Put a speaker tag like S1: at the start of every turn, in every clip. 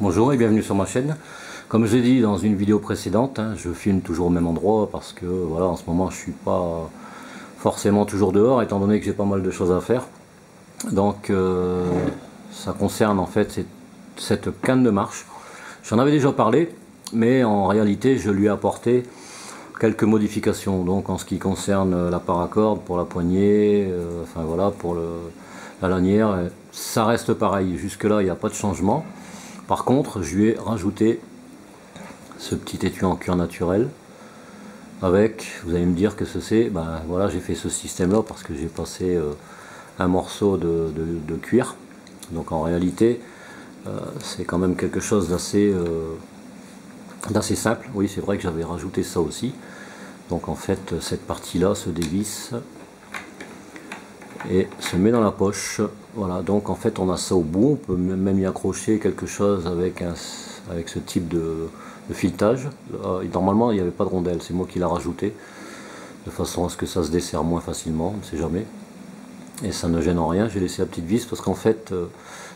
S1: Bonjour et bienvenue sur ma chaîne. Comme je l'ai dit dans une vidéo précédente, je filme toujours au même endroit parce que voilà, en ce moment je suis pas forcément toujours dehors étant donné que j'ai pas mal de choses à faire. Donc ça concerne en fait cette canne de marche. J'en avais déjà parlé, mais en réalité je lui ai apporté quelques modifications. Donc en ce qui concerne la paracorde pour la poignée, enfin voilà, pour la lanière, ça reste pareil. Jusque là il n'y a pas de changement. Par contre, je lui ai rajouté ce petit étui en cuir naturel avec, vous allez me dire que c'est, ben voilà, j'ai fait ce système là parce que j'ai passé un morceau de cuir. Donc en réalité, c'est quand même quelque chose d'assez simple. Oui, c'est vrai que j'avais rajouté ça aussi. Donc en fait, cette partie là se dévisse et se met dans la poche. Voilà, donc en fait on a ça au bout, on peut même y accrocher quelque chose avec ce type de filetage. Normalement il n'y avait pas de rondelle, c'est moi qui l'ai rajouté de façon à ce que ça se desserre moins facilement, on ne sait jamais, et ça ne gêne en rien. J'ai laissé la petite vis parce qu'en fait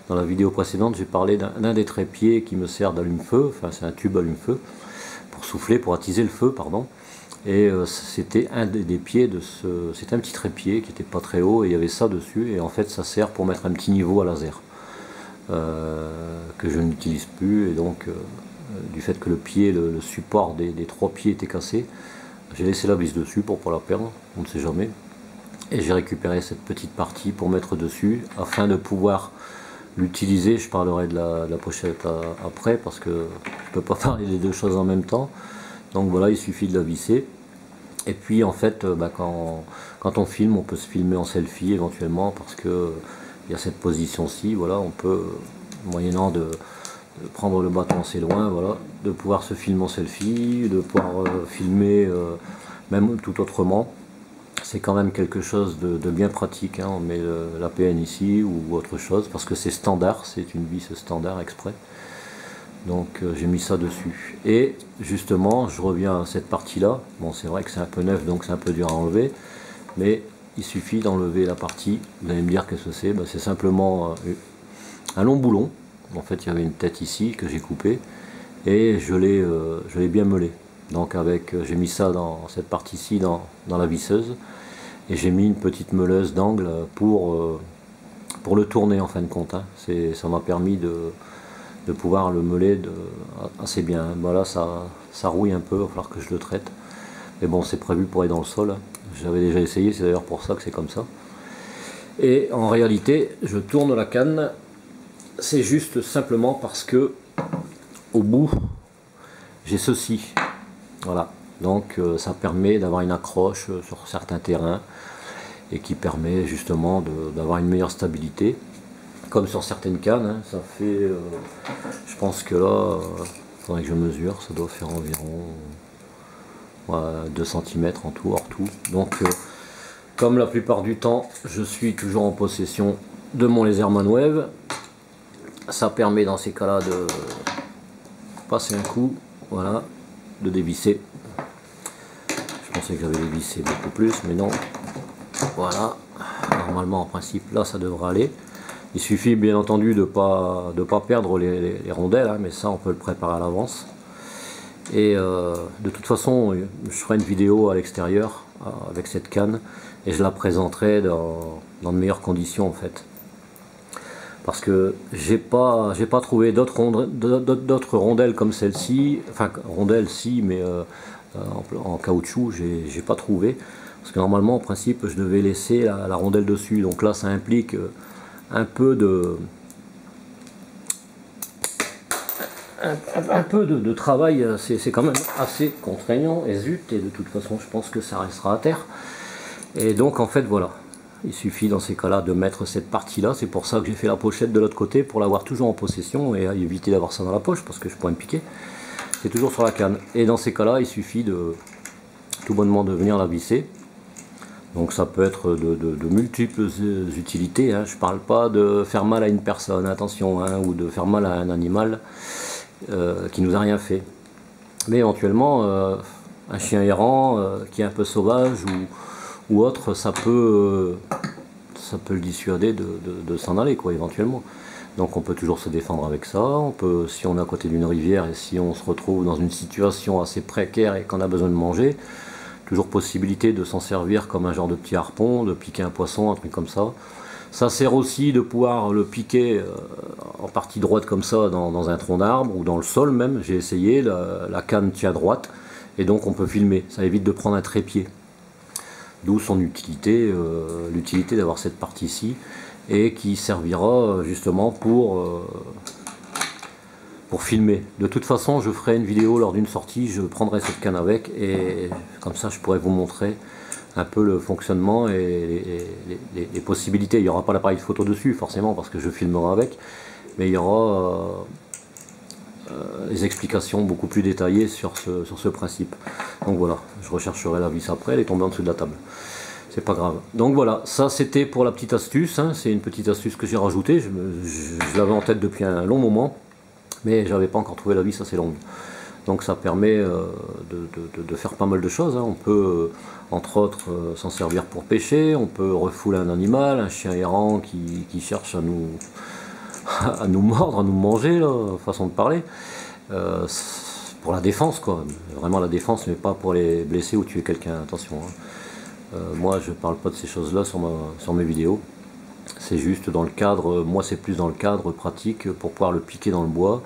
S1: dans la vidéo précédente j'ai parlé d'un des trépieds qui me sert d'allume-feu, enfin c'est un tube allume-feu pour souffler, pour attiser le feu, pardon. Et c'était un des pieds de c'était un petit trépied qui n'était pas très haut et il y avait ça dessus, et en fait ça sert pour mettre un petit niveau à laser que je n'utilise plus. Et donc du fait que le pied, le support des trois pieds était cassé, j'ai laissé la vis dessus pour ne pas la perdre, on ne sait jamais, et j'ai récupéré cette petite partie pour mettre dessus afin de pouvoir l'utiliser. Je parlerai de la pochette après parce que je ne peux pas parler des deux choses en même temps. Donc voilà, il suffit de la visser. Et puis en fait, quand on filme, on peut se filmer en selfie éventuellement parce que il y a cette position-ci. Voilà, on peut, moyennant de prendre le bâton assez loin, voilà, de pouvoir se filmer en selfie, de pouvoir filmer même tout autrement. C'est quand même quelque chose de bien pratique, hein. On met l'APN ici ou autre chose parce que c'est standard, c'est une vis standard exprès. Donc j'ai mis ça dessus, et justement je reviens à cette partie là. Bon, c'est vrai que c'est un peu neuf donc c'est un peu dur à enlever, mais il suffit d'enlever la partie. Vous allez me dire qu'est-ce que c'est. C'est simplement un long boulon. En fait il y avait une tête ici que j'ai coupée et je l'ai bien meulé. Donc j'ai mis ça dans cette partie-ci dans la visseuse, et j'ai mis une petite meuleuse d'angle pour le tourner en fin de compte, hein. Ça m'a permis de pouvoir le meuler assez bien. Voilà, ça rouille un peu, il va falloir que je le traite. Mais bon, c'est prévu pour aller dans le sol. J'avais déjà essayé, c'est d'ailleurs pour ça que c'est comme ça. Et en réalité, je tourne la canne, c'est juste simplement parce que au bout, j'ai ceci. Voilà, donc ça permet d'avoir une accroche sur certains terrains et qui permet justement d'avoir une meilleure stabilité. Comme sur certaines cannes, hein. Ça fait, je pense que là, il faudrait que je mesure, ça doit faire environ 2 cm en tout, hors tout. Donc comme la plupart du temps, je suis toujours en possession de mon Laserman Wave. Ça permet dans ces cas-là de passer un coup, voilà, de dévisser. Je pensais que j'avais dévissé beaucoup plus, mais non. Voilà, normalement en principe là ça devrait aller. Il suffit bien entendu de ne pas perdre les rondelles, hein, mais ça on peut le préparer à l'avance. Et de toute façon, je ferai une vidéo à l'extérieur avec cette canne et je la présenterai dans de meilleures conditions en fait. Parce que j'ai pas trouvé d'autres rondelles comme celle-ci, enfin rondelles si, mais en caoutchouc, j'ai pas trouvé. Parce que normalement, en principe, je devais laisser la rondelle dessus. Donc là, ça implique un peu de travail. C'est quand même assez contraignant, et zut, et de toute façon je pense que ça restera à terre. Et donc en fait voilà, il suffit dans ces cas là de mettre cette partie là. C'est pour ça que j'ai fait la pochette de l'autre côté, pour l'avoir toujours en possession et éviter d'avoir ça dans la poche parce que je pourrais me piquer. C'est toujours sur la canne, et dans ces cas là il suffit tout bonnement de venir la visser. Donc ça peut être de multiples utilités, hein. Je parle pas de faire mal à une personne, attention, hein, ou de faire mal à un animal qui nous a rien fait. Mais éventuellement, un chien errant qui est un peu sauvage ou autre, ça peut le dissuader de s'en aller, quoi, éventuellement. Donc on peut toujours se défendre avec ça. On peut, si on est à côté d'une rivière et si on se retrouve dans une situation assez précaire et qu'on a besoin de manger, toujours possibilité de s'en servir comme un genre de petit harpon, de piquer un poisson, un truc comme ça. Ça sert aussi de pouvoir le piquer en partie droite comme ça dans un tronc d'arbre ou dans le sol même. J'ai essayé, la canne tient droite et donc on peut filmer. Ça évite de prendre un trépied. D'où son utilité, l'utilité d'avoir cette partie-ci et qui servira justement pour filmer. De toute façon, je ferai une vidéo lors d'une sortie, je prendrai cette canne avec et comme ça je pourrai vous montrer un peu le fonctionnement et les possibilités. Il n'y aura pas l'appareil de photo dessus forcément parce que je filmerai avec, mais il y aura des explications beaucoup plus détaillées sur ce principe. Donc voilà, je rechercherai la vis après, elle est tombée en dessous de la table. C'est pas grave. Donc voilà, ça c'était pour la petite astuce, hein. C'est une petite astuce que j'ai rajoutée, je l'avais en tête depuis un long moment, mais j'avais pas encore trouvé la vis assez longue. Donc ça permet de faire pas mal de choses, hein. On peut entre autres s'en servir pour pêcher, on peut refouler un animal, un chien errant qui cherche à nous mordre, à nous manger, là, façon de parler. Pour la défense quoi, vraiment la défense, mais pas pour les blesser ou tuer quelqu'un, attention, hein. Moi je parle pas de ces choses là sur mes vidéos, c'est juste dans le cadre, moi c'est plus dans le cadre pratique pour pouvoir le piquer dans le bois,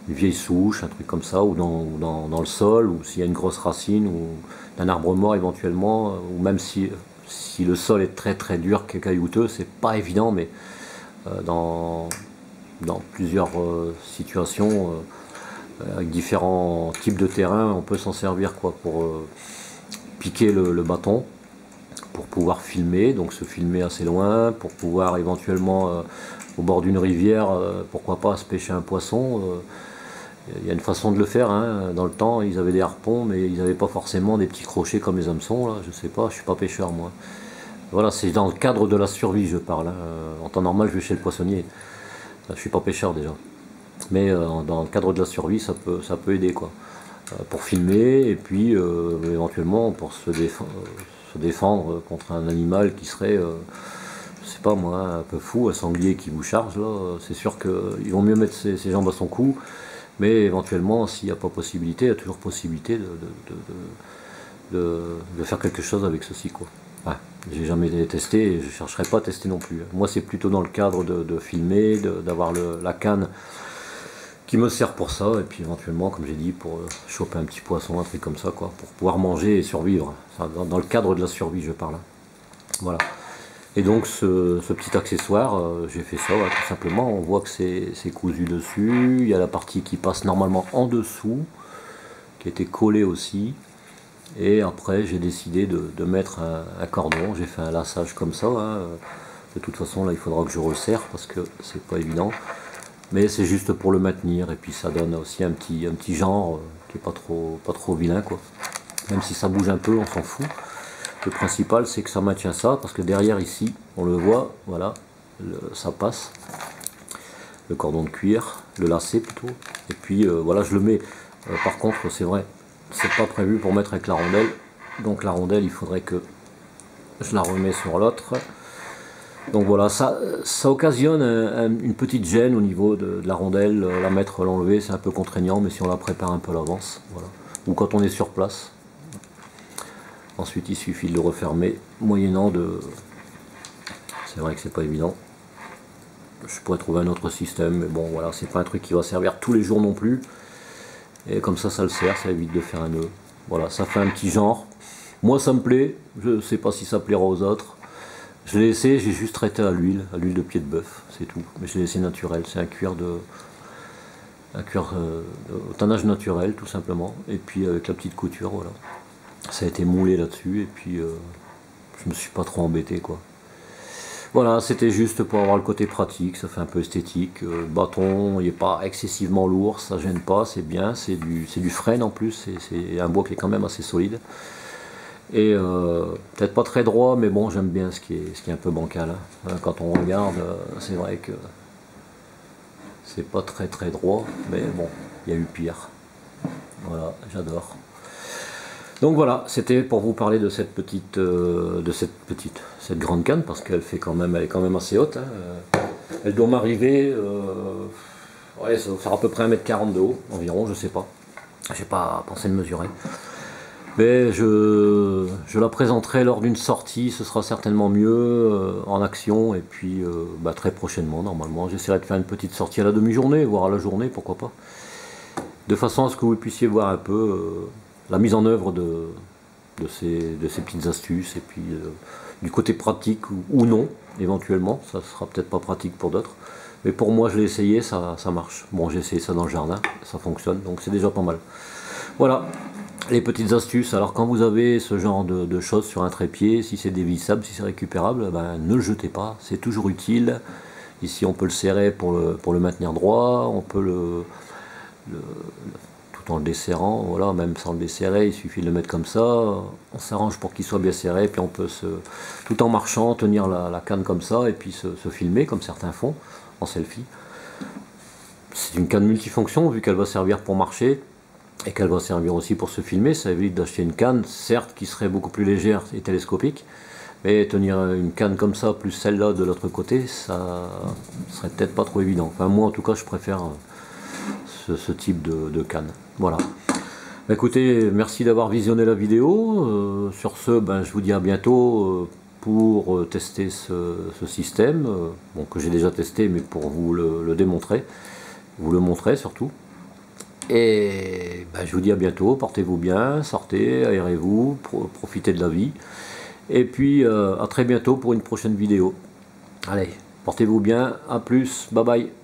S1: une vieille souche, un truc comme ça, ou dans le sol, ou s'il y a une grosse racine, ou un arbre mort éventuellement, ou même si le sol est très très dur, caillouteux, c'est pas évident, mais dans plusieurs situations, avec différents types de terrain, on peut s'en servir quoi, pour piquer le bâton, pour pouvoir filmer, donc se filmer assez loin, pour pouvoir éventuellement au bord d'une rivière, pourquoi pas se pêcher un poisson. Il y a une façon de le faire, hein. Dans le temps ils avaient des harpons mais ils n'avaient pas forcément des petits crochets comme les hameçons là, je sais pas, je suis pas pêcheur moi. Voilà, c'est dans le cadre de la survie je parle, hein. En temps normal je vais chez le poissonnier, je suis pas pêcheur déjà, mais dans le cadre de la survie ça peut aider quoi, pour filmer et puis éventuellement pour se défendre contre un animal qui serait je sais pas moi, un peu fou, un sanglier qui vous charge là, c'est sûr qu'ils vont mieux mettre ses jambes à son cou. Mais éventuellement, s'il n'y a pas possibilité, il y a toujours possibilité de faire quelque chose avec ceci, quoi. Ouais, j'ai jamais testé et je ne chercherai pas à tester non plus. Moi, c'est plutôt dans le cadre de filmer, d'avoir la canne qui me sert pour ça, et puis éventuellement, comme j'ai dit, pour choper un petit poisson, un truc comme ça, quoi, pour pouvoir manger et survivre. Dans le cadre de la survie, je parle. Voilà. Et donc ce petit accessoire, j'ai fait ça, voilà, tout simplement. On voit que c'est cousu dessus, il y a la partie qui passe normalement en dessous, qui était collée aussi. Et après j'ai décidé de mettre un cordon, j'ai fait un laçage comme ça, hein. De toute façon là il faudra que je resserre parce que c'est pas évident. Mais c'est juste pour le maintenir et puis ça donne aussi un petit genre qui est pas trop vilain quoi. Même si ça bouge un peu, on s'en fout. Le principal c'est que ça maintient ça parce que derrière ici on le voit, voilà, ça passe, le cordon de cuir, le lacet plutôt, et puis voilà je le mets, par contre c'est vrai, c'est pas prévu pour mettre avec la rondelle, donc la rondelle il faudrait que je la remets sur l'autre, donc voilà, ça occasionne une petite gêne au niveau de la rondelle, la mettre, l'enlever c'est un peu contraignant, mais si on la prépare un peu à l'avance, voilà, ou quand on est sur place. Ensuite, il suffit de le refermer, moyennant de... C'est vrai que c'est pas évident. Je pourrais trouver un autre système, mais bon, voilà, c'est pas un truc qui va servir tous les jours non plus. Et comme ça le sert, ça évite de faire un nœud. Voilà, ça fait un petit genre. Moi, ça me plaît. Je sais pas si ça plaira aux autres. Je l'ai laissé, j'ai juste traité à l'huile de pied de bœuf, c'est tout. Mais je l'ai laissé naturel. C'est un cuir au tannage naturel, tout simplement. Et puis avec la petite couture, voilà. Ça a été moulé là-dessus et puis je me suis pas trop embêté quoi. Voilà, c'était juste pour avoir le côté pratique, ça fait un peu esthétique. Le bâton, il n'est pas excessivement lourd, ça gêne pas, c'est bien, c'est du frêne en plus, c'est un bois qui est quand même assez solide. Et peut-être pas très droit, mais bon, j'aime bien ce qui est un peu bancal, hein. Quand on regarde, c'est vrai que c'est pas très très droit, mais bon, il y a eu pire. Voilà, j'adore. Donc voilà, c'était pour vous parler de cette grande canne, parce qu'elle est quand même assez haute, hein. Elle doit m'arriver, ouais, ça va faire à peu près 1,40 m de haut, environ, je sais pas. J'ai pas pensé de mesurer. Mais je la présenterai lors d'une sortie, ce sera certainement mieux en action, et puis très prochainement, normalement. J'essaierai de faire une petite sortie à la demi-journée, voire à la journée, pourquoi pas. De façon à ce que vous puissiez voir un peu la mise en œuvre de ces petites astuces, et puis du côté pratique ou non, éventuellement. Ça sera peut-être pas pratique pour d'autres. Mais pour moi, je l'ai essayé, ça marche. Bon, j'ai essayé ça dans le jardin, ça fonctionne, donc c'est déjà pas mal. Voilà, les petites astuces. Alors quand vous avez ce genre de choses sur un trépied, si c'est dévissable, si c'est récupérable, ben, ne le jetez pas, c'est toujours utile. Ici on peut le serrer pour le maintenir droit, on peut tout en le desserrant, voilà, même sans le desserrer, il suffit de le mettre comme ça, on s'arrange pour qu'il soit bien serré, puis on peut tout en marchant, tenir la canne comme ça, et puis se filmer, comme certains font, en selfie. C'est une canne multifonction, vu qu'elle va servir pour marcher, et qu'elle va servir aussi pour se filmer. Ça évite d'acheter une canne, certes, qui serait beaucoup plus légère et télescopique, mais tenir une canne comme ça, plus celle-là de l'autre côté, ça serait peut-être pas trop évident. Enfin, moi, en tout cas, je préfère ce type de canne. Voilà. Écoutez, merci d'avoir visionné la vidéo. Sur ce, je vous dis à bientôt pour tester ce système, que j'ai déjà testé, mais pour vous le démontrer, vous le montrer surtout. Et je vous dis à bientôt, portez-vous bien, sortez, aérez-vous, profitez de la vie. Et puis à très bientôt pour une prochaine vidéo. Allez, portez-vous bien, à plus, bye bye.